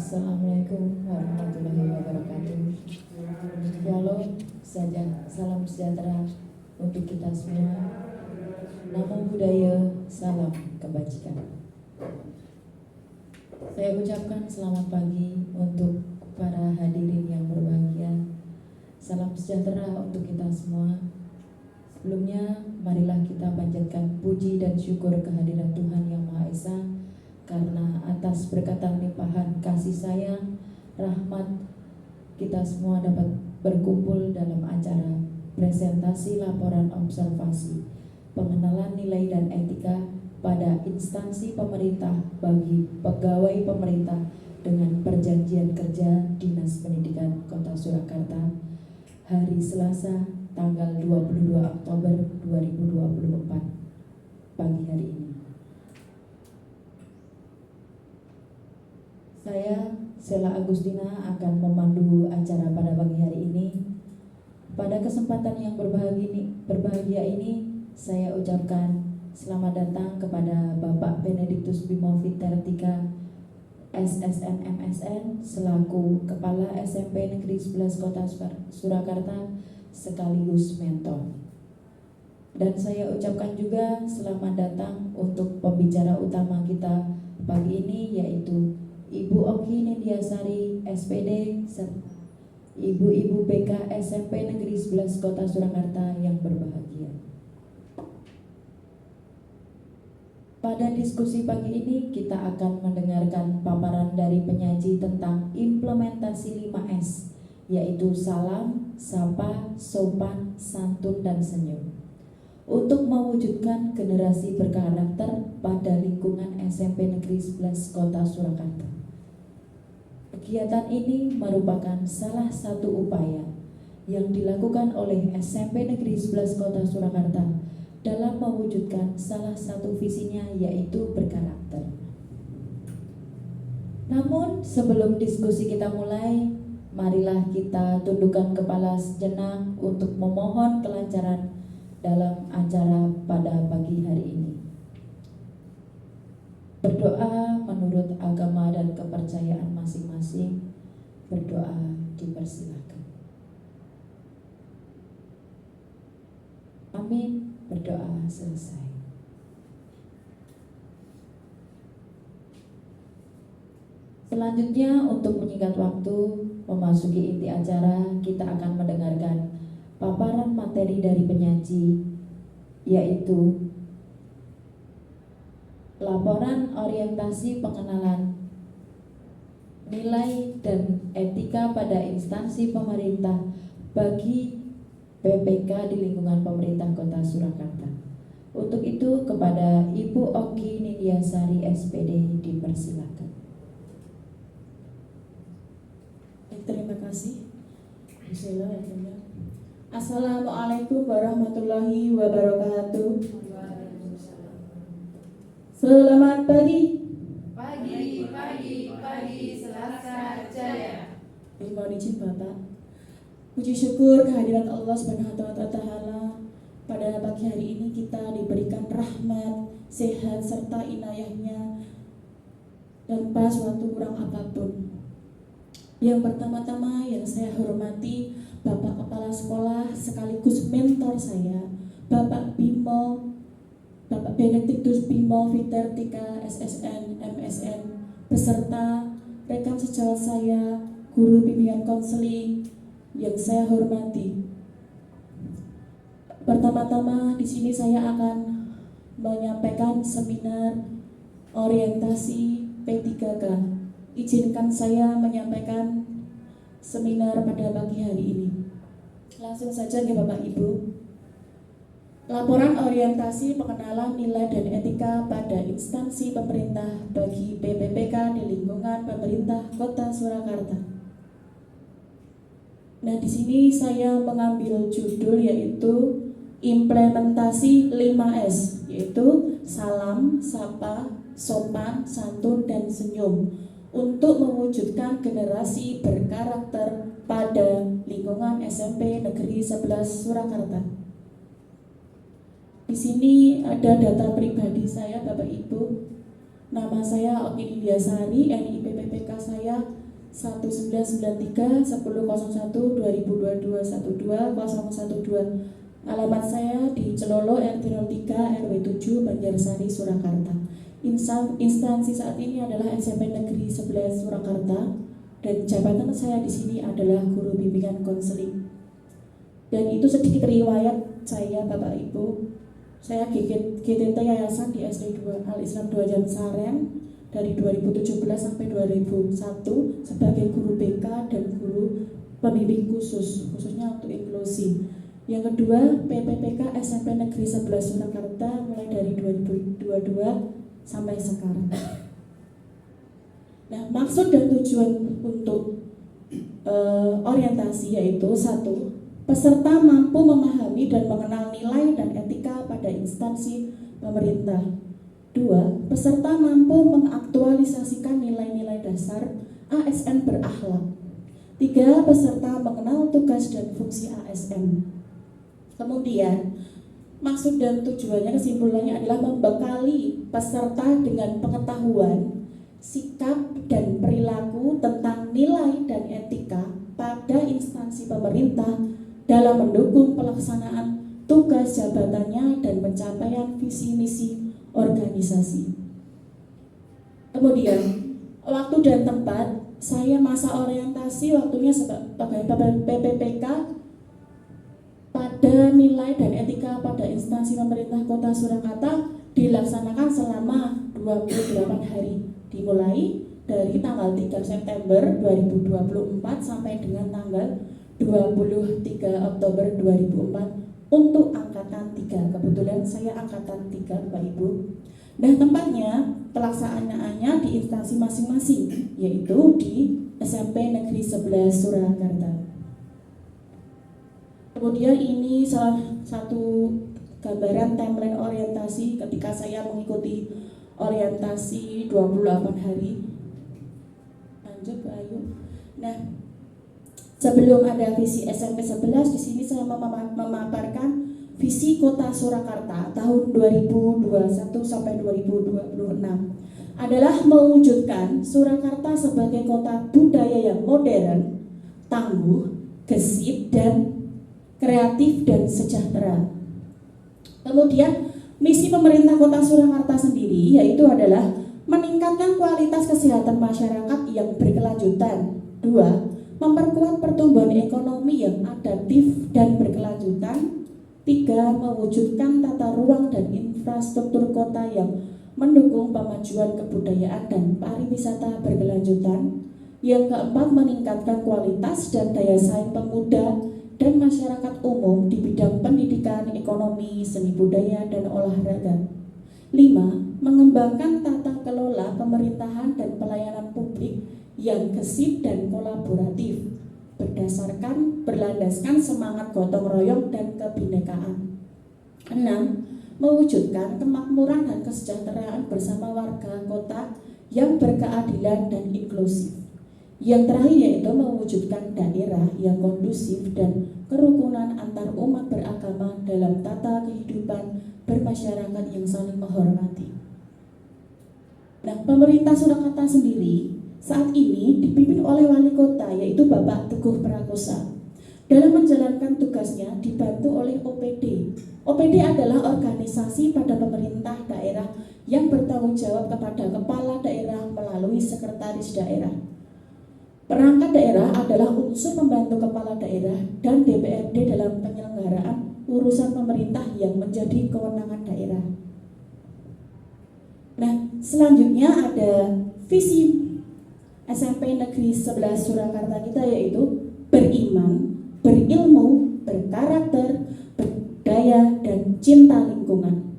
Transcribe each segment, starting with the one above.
Assalamualaikum warahmatullahi wabarakatuh. Shalom, salam sejahtera untuk kita semua. Namo Buddhaya, salam kebajikan. Saya ucapkan selamat pagi untuk para hadirin yang berbahagia. Salam sejahtera untuk kita semua. Sebelumnya, marilah kita panjatkan puji dan syukur kehadiran Tuhan Yang Maha Esa, karena atas berkatan limpahan kasih sayang, rahmat, kita semua dapat berkumpul dalam acara presentasi laporan observasi pengenalan nilai dan etika pada instansi pemerintah bagi pegawai pemerintah dengan perjanjian kerja Dinas Pendidikan Kota Surakarta hari Selasa tanggal 22 Oktober 2024 pagi hari ini. Saya, Sela Agustina, akan memandu acara pada pagi hari ini. Pada kesempatan yang berbahagia ini, saya ucapkan selamat datang kepada Bapak Benediktus Bimo Fitertika, SSN MSN, selaku Kepala SMP Negeri 11 Kota Surakarta, sekaligus mentor. Dan saya ucapkan juga selamat datang untuk pembicara utama kita pagi ini, yaitu Ibu Oki Nindiasari SPD, Ibu-Ibu BK SMP Negeri 11 Kota Surakarta yang berbahagia. Pada diskusi pagi ini kita akan mendengarkan paparan dari penyaji tentang implementasi 5S, yaitu salam, sapa, sopan, santun, dan senyum, untuk mewujudkan generasi berkarakter pada lingkungan SMP Negeri 11 Kota Surakarta. Kegiatan ini merupakan salah satu upaya yang dilakukan oleh SMP Negeri 11 Kota Surakarta dalam mewujudkan salah satu visinya, yaitu berkarakter. Namun sebelum diskusi kita mulai, marilah kita tundukkan kepala sejenak untuk memohon kelancaran dalam acara pada pagi hari ini. Berdoa menurut agama dan kepercayaan masing-masing. Berdoa dipersilakan. Amin. Berdoa selesai. Selanjutnya, untuk menyingkat waktu memasuki inti acara, kita akan mendengarkan paparan materi dari penyaji, yaitu laporan orientasi pengenalan nilai dan etika pada instansi pemerintah bagi PPK di lingkungan pemerintah Kota Surakarta. Untuk itu, kepada Ibu Oki Nindiasari SPD dipersilakan. Terima kasih. Assalamualaikum warahmatullahi wabarakatuh. Selamat pagi. Pagi, Selasa Jaya. Mohon izin Bapak. Puji syukur kehadirat Allah Subhanahu wa Ta'ala. Pada pagi hari ini kita diberikan rahmat, sehat, serta inayahnya tanpa suatu kurang apapun. Yang pertama-tama yang saya hormati Bapak Kepala Sekolah sekaligus mentor saya, Bapak Benediktus Bimo Fitertika, SSN MSN, beserta rekan sejawat saya, guru bimbingan konseling yang saya hormati. Pertama-tama di sini saya akan menyampaikan seminar orientasi P3K. Izinkan saya menyampaikan seminar pada pagi hari ini. Langsung saja ya Bapak Ibu. Laporan orientasi pengenalan nilai dan etika pada instansi pemerintah bagi PPPK di lingkungan pemerintah Kota Surakarta. Nah, di sini saya mengambil judul yaitu implementasi 5S, yaitu salam, sapa, sopan, santun, dan senyum, untuk mewujudkan generasi berkarakter pada lingkungan SMP Negeri 11 Surakarta. Di sini ada data pribadi saya, Bapak Ibu. Nama saya Oki Nindiasari, NIP PPK saya 1993 1001 2022 12012. Alamat saya di Celolo RT 03 RW 7 Banjarsari Surakarta. Instansi saat ini adalah SMP Negeri 11 Surakarta dan jabatan saya di sini adalah guru bimbingan konseling. Dan itu sedikit riwayat saya Bapak Ibu. Saya GTT Yayasan di SD 2 Al Islam 2 Jamsaren dari 2017 sampai 2001 sebagai guru BK dan guru pembimbing khususnya untuk inklusi. Yang kedua, PPPK SMP Negeri 11 Surakarta mulai dari 2022 sampai sekarang. Nah, maksud dan tujuan untuk orientasi yaitu 1. Peserta mampu memahami dan mengenal nilai dan etika pada instansi pemerintah. 2. Peserta mampu mengaktualisasikan nilai-nilai dasar ASN berakhlak. 3. Peserta mengenal tugas dan fungsi ASN. Kemudian, maksud dan tujuannya kesimpulannya adalah membekali peserta dengan pengetahuan, sikap, dan perilaku tentang nilai dan etika pada instansi pemerintah dalam mendukung pelaksanaan tugas jabatannya dan pencapaian visi misi organisasi. Kemudian, waktu dan tempat, saya masa orientasi waktunya sebagai PPPK pada nilai dan etika pada instansi pemerintah Kota Surakarta dilaksanakan selama 28 hari, dimulai dari tanggal 3 September 2024 sampai dengan tanggal 23 Oktober 2004 untuk angkatan 3. Kebetulan saya angkatan 3 Bapak Ibu. Nah, tempatnya pelaksanaannya di instansi masing-masing, yaitu di SMP Negeri 11 Surakarta. Kemudian ini salah satu gambaran timeline orientasi ketika saya mengikuti orientasi 28 hari. Lanjut Pak Ayu. Nah, sebelum ada visi SMP 11, di sini saya memaparkan visi Kota Surakarta tahun 2021 sampai 2026 adalah mewujudkan Surakarta sebagai kota budaya yang modern, tangguh, gesit, dan kreatif dan sejahtera. Kemudian misi pemerintah Kota Surakarta sendiri yaitu adalah meningkatkan kualitas kesehatan masyarakat yang berkelanjutan. 2. Memperkuat pertumbuhan ekonomi yang adaptif dan berkelanjutan. 3. Mewujudkan tata ruang dan infrastruktur kota yang mendukung pemajuan kebudayaan dan pariwisata berkelanjutan. Yang keempat, meningkatkan kualitas dan daya saing pemuda dan masyarakat umum di bidang pendidikan, ekonomi, seni budaya, dan olahraga. 5. Mengembangkan tata kelola pemerintahan dan pelayanan publik yang gesit dan kolaboratif, berlandaskan semangat gotong royong dan kebinekaan. 6. Mewujudkan kemakmuran dan kesejahteraan bersama warga kota yang berkeadilan dan inklusif. Yang terakhir yaitu mewujudkan daerah yang kondusif dan kerukunan antar umat beragama dalam tata kehidupan bermasyarakat yang saling menghormati. Nah, pemerintah Surakarta sendiri saat ini dipimpin oleh wali kota yaitu Bapak Teguh Prakosa. Dalam menjalankan tugasnya dibantu oleh OPD. OPD adalah organisasi pada pemerintah daerah yang bertanggung jawab kepada kepala daerah melalui sekretaris daerah. Perangkat daerah adalah unsur pembantu kepala daerah dan DPRD dalam penyelenggaraan urusan pemerintah yang menjadi kewenangan daerah. Nah, selanjutnya ada visi SMP Negeri 11 Surakarta kita yaitu beriman, berilmu, berkarakter, berdaya, dan cinta lingkungan.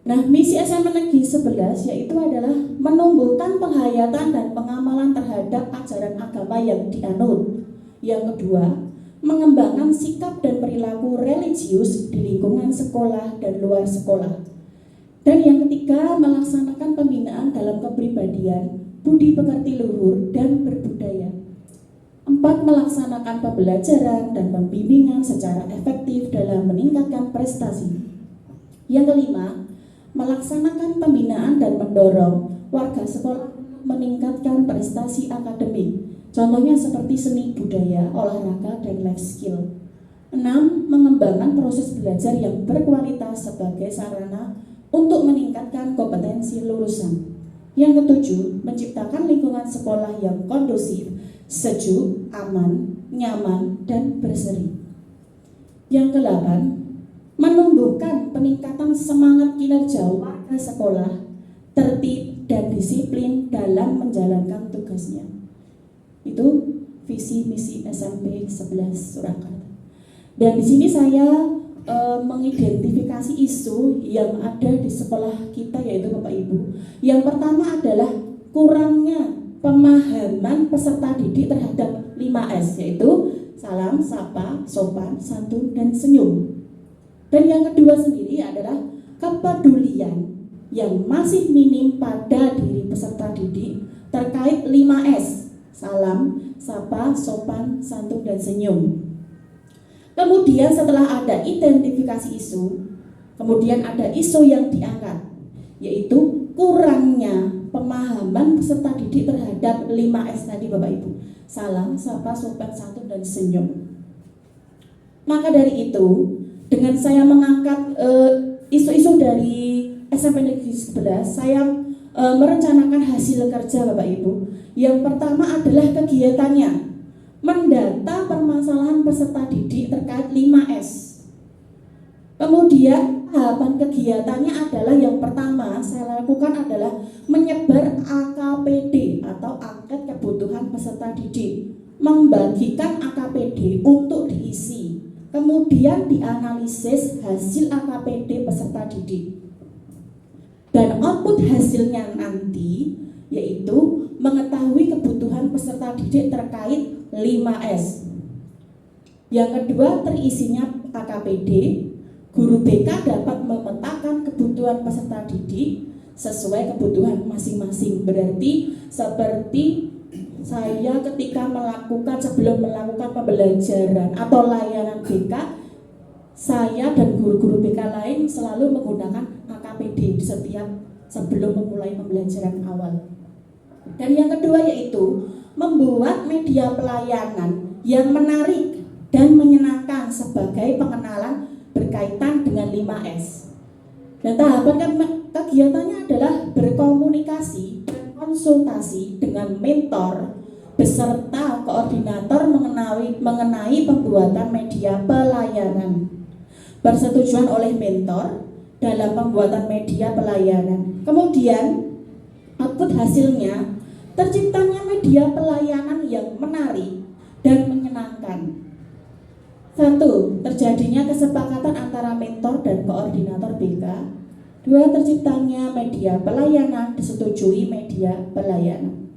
Nah, misi SMP Negeri 11 yaitu adalah menumbuhkan penghayatan dan pengamalan terhadap ajaran agama yang dianut. Yang kedua, mengembangkan sikap dan perilaku religius di lingkungan sekolah dan luar sekolah. Dan yang ketiga, melaksanakan pembinaan dalam kepribadian, budi pekerti luhur, dan berbudaya. 4. Melaksanakan pembelajaran dan pembimbingan secara efektif dalam meningkatkan prestasi. Yang kelima, melaksanakan pembinaan dan mendorong warga sekolah untuk meningkatkan prestasi akademik. Contohnya seperti seni budaya, olahraga, dan life skill. 6. Mengembangkan proses belajar yang berkualitas sebagai sarana untuk meningkatkan kompetensi lulusan. Yang ketujuh, menciptakan lingkungan sekolah yang kondusif, sejuk, aman, nyaman, dan berseri. Yang kedelapan, menumbuhkan peningkatan semangat kinerja warga sekolah, tertib dan disiplin dalam menjalankan tugasnya. Itu visi misi SMP 11 Surakarta. Dan di sini saya mengidentifikasi isu yang ada di sekolah kita, yaitu Bapak Ibu. Yang pertama adalah kurangnya pemahaman peserta didik terhadap 5S, yaitu salam, sapa, sopan, santun, dan senyum. Dan yang kedua sendiri adalah kepedulian yang masih minim pada diri peserta didik terkait 5S, salam, sapa, sopan, santun, dan senyum. Kemudian setelah ada identifikasi isu, kemudian ada isu yang diangkat, yaitu kurangnya pemahaman peserta didik terhadap 5S tadi Bapak Ibu, salam, sapa, sopan, santun, dan senyum. Maka dari itu, dengan saya mengangkat isu-isu dari SMP Negeri 11, saya merencanakan hasil kerja Bapak Ibu. Yang pertama adalah kegiatannya, mendata permasalahan peserta didik terkait 5S. Kemudian tahapan kegiatannya adalah yang pertama saya lakukan adalah menyebar AKPD atau angket kebutuhan peserta didik, membagikan AKPD untuk diisi, kemudian dianalisis hasil AKPD peserta didik. Dan output hasilnya nanti yaitu mengetahui kebutuhan peserta didik terkait 5S. Yang kedua, terisinya AKPD, guru BK dapat memetakan kebutuhan peserta didik sesuai kebutuhan masing-masing. Berarti seperti saya ketika sebelum melakukan pembelajaran atau layanan BK, saya dan guru-guru BK lain selalu menggunakan AKPD sebelum memulai pembelajaran awal. Dan yang kedua yaitu membuat media pelayanan yang menarik dan menyenangkan sebagai pengenalan berkaitan dengan 5S. Dan tahapan kegiatannya adalah berkomunikasi dan konsultasi dengan mentor beserta koordinator mengenai pembuatan media pelayanan. Persetujuan oleh mentor dalam pembuatan media pelayanan. Kemudian output hasilnya terciptanya media pelayanan yang menarik dan menyenangkan. 1. Terjadinya kesepakatan antara mentor dan koordinator BK. 2. Terciptanya media pelayanan, disetujui media pelayanan.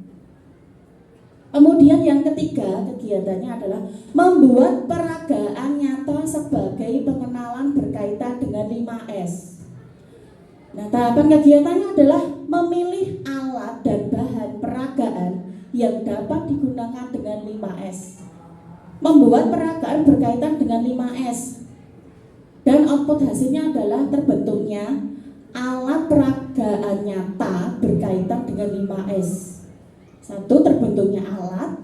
Kemudian yang ketiga kegiatannya adalah membuat peragaan nyata sebagai pengenalan berkaitan dengan 5S. Nah, tahapan kegiatannya adalah memilih alat dan bahan peragaan yang dapat digunakan dengan 5S. Membuat peragaan berkaitan dengan 5S. Dan output hasilnya adalah terbentuknya alat peragaan nyata berkaitan dengan 5S. 1. Terbentuknya alat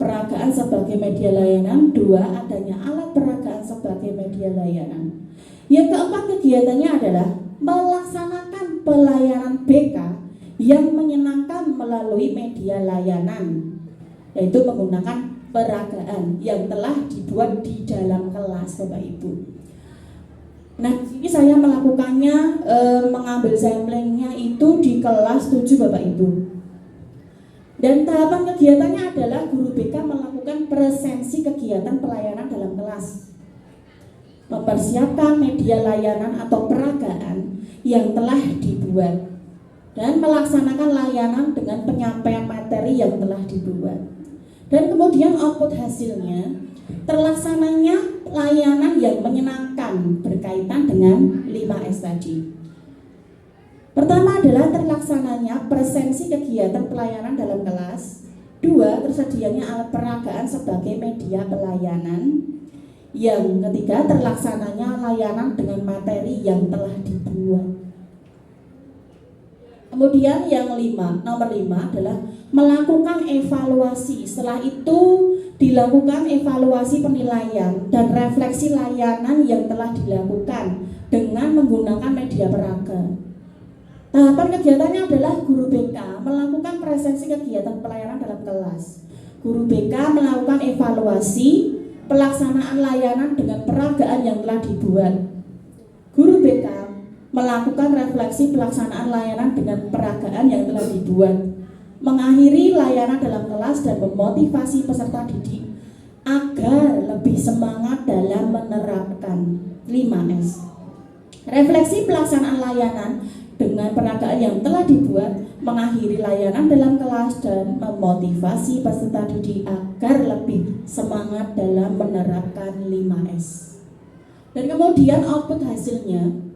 peragaan sebagai media layanan. 2. Adanya alat peragaan sebagai media layanan. Yang keempat kegiatannya adalah melaksanakan pelayanan BK yang menyenangkan melalui media layanan, yaitu menggunakan peragaan yang telah dibuat di dalam kelas Bapak Ibu. Nah, ini saya melakukannya mengambil samplingnya itu di kelas 7 Bapak Ibu. Dan tahapan kegiatannya adalah guru BK melakukan presensi kegiatan pelayanan dalam kelas, mempersiapkan media layanan atau peragaan yang telah dibuat, dan melaksanakan layanan dengan penyampaian materi yang telah dibuat. Dan kemudian output hasilnya terlaksananya layanan yang menyenangkan berkaitan dengan 5S tadi. Pertama adalah terlaksananya presensi kegiatan pelayanan dalam kelas. 2. Tersedianya alat peragaan sebagai media pelayanan. Yang ketiga, terlaksananya layanan dengan materi yang telah dibuat. Kemudian nomor 5 adalah melakukan evaluasi. Setelah itu dilakukan evaluasi penilaian dan refleksi layanan yang telah dilakukan dengan menggunakan media peraga. Tahapan kegiatannya adalah guru BK melakukan presensi kegiatan pelayanan dalam kelas. Guru BK melakukan evaluasi pelaksanaan layanan dengan peragaan yang telah dibuat. Guru BK melakukan refleksi pelaksanaan layanan dengan peragaan yang telah dibuat. Mengakhiri layanan dalam kelas dan memotivasi peserta didik agar lebih semangat dalam menerapkan 5S. Refleksi pelaksanaan layanan dengan peragaan yang telah dibuat, mengakhiri layanan dalam kelas dan memotivasi peserta didik agar lebih semangat dalam menerapkan 5S. Dan kemudian output hasilnya,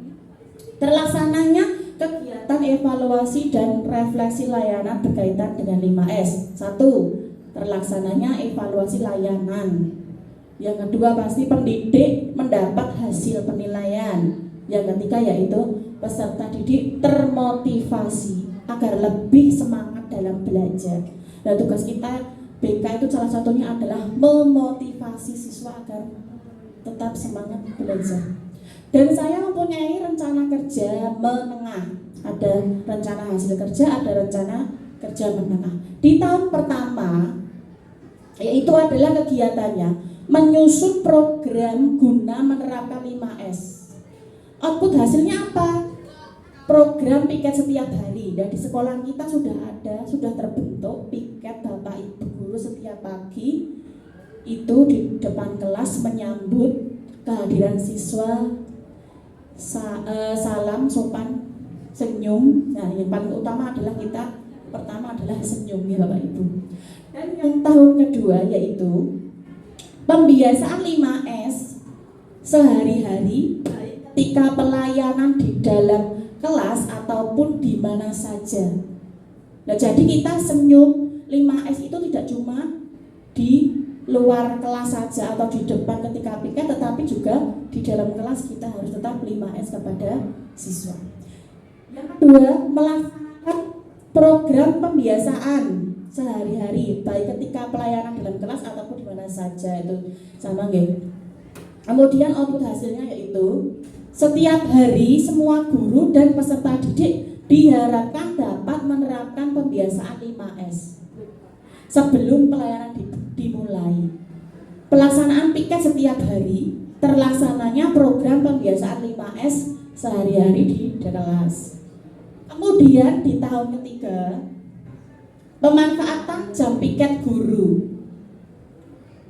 terlaksananya kegiatan evaluasi dan refleksi layanan berkaitan dengan 5S. 1. Terlaksananya evaluasi layanan. Yang kedua pasti pendidik mendapat hasil penilaian. Yang ketiga yaitu peserta didik termotivasi agar lebih semangat dalam belajar. Dan tugas kita BK itu salah satunya adalah memotivasi siswa agar tetap semangat belajar. Dan saya mempunyai rencana kerja menengah. Ada rencana hasil kerja, ada rencana kerja menengah. Di tahun pertama, yaitu adalah kegiatannya menyusun program guna menerapkan 5S. Output hasilnya apa? Program piket setiap hari. Dan di sekolah kita sudah terbentuk piket Bapak Ibu guru setiap pagi itu di depan kelas menyambut kehadiran siswa, salam, sopan, senyum. Nah, yang paling utama adalah kita pertama adalah senyum ya Bapak Ibu. Dan yang tahun kedua yaitu pembiasaan 5S sehari-hari ketika pelayanan di dalam kelas ataupun di mana saja. Nah, jadi kita senyum 5S itu tidak cuma di luar kelas saja atau di depan ketika piket, tetapi juga di dalam kelas kita harus tetap 5S kepada siswa. Yang kedua, melaksanakan program pembiasaan sehari-hari baik ketika pelayanan dalam kelas ataupun di mana saja, itu sama nggih. Kemudian output hasilnya yaitu setiap hari semua guru dan peserta didik diharapkan dapat menerapkan pembiasaan 5S sebelum pelayanan dimulai. Pelaksanaan piket setiap hari, terlaksananya program pembiasaan 5S sehari-hari di kelas. Kemudian di tahun ketiga, pemanfaatan jam piket guru,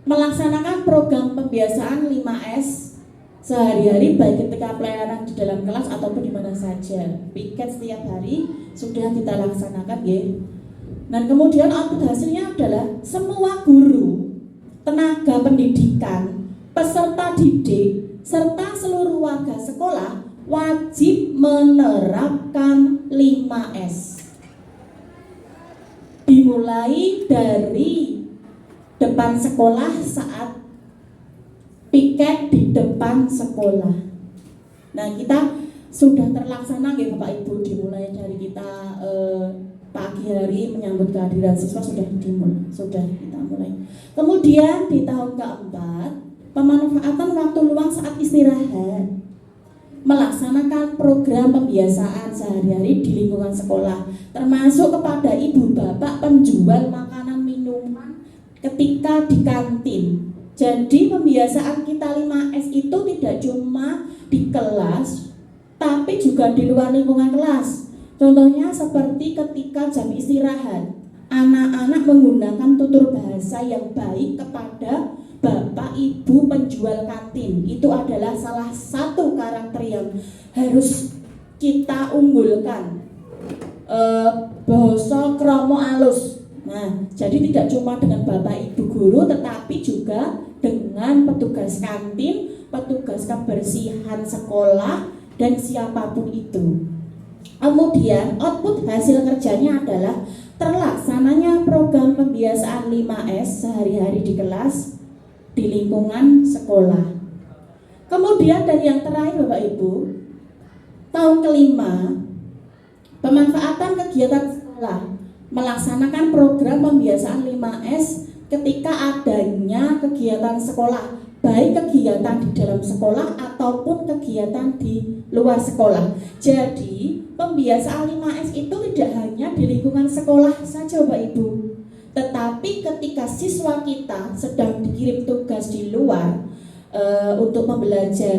melaksanakan program pembiasaan 5S sehari-hari baik ketika pelayanan di dalam kelas ataupun di mana saja. Piket setiap hari sudah kita laksanakan ya. Dan kemudian output hasilnya adalah semua guru, tenaga pendidikan, peserta didik, serta seluruh warga sekolah wajib menerapkan 5S. Dimulai dari depan sekolah saat piket di depan sekolah. Nah, kita sudah terlaksana ya Bapak Ibu, dimulai dari kita pagi hari menyambut kehadiran siswa sudah kita mulai. Kemudian di tahun keempat, pemanfaatan waktu luang saat istirahat, melaksanakan program pembiasaan sehari-hari di lingkungan sekolah, termasuk kepada ibu bapak penjual makanan minuman ketika di kantin. Jadi pembiasaan kita 5S itu tidak cuma di kelas, tapi juga di luar lingkungan kelas. Contohnya seperti ketika jam istirahat, anak-anak menggunakan tutur bahasa yang baik kepada bapak ibu penjual kantin. Itu adalah salah satu karakter yang harus kita unggulkan. Basa kromo alus. Nah, jadi tidak cuma dengan bapak ibu guru, tetapi juga dengan petugas kantin, petugas kebersihan sekolah, dan siapapun itu. Kemudian output hasil kerjanya adalah terlaksananya program pembiasaan 5S sehari-hari di kelas di lingkungan sekolah. Kemudian dan yang terakhir Bapak Ibu, tahun kelima, Pemanfaatan kegiatan sekolah melaksanakan program pembiasaan 5S ketika adanya kegiatan sekolah, baik kegiatan di dalam sekolah ataupun kegiatan di luar sekolah. Jadi pembiasaan 5S itu tidak hanya di lingkungan sekolah saja Bapak Ibu, tetapi ketika siswa kita sedang dikirim tugas di luar untuk membelajar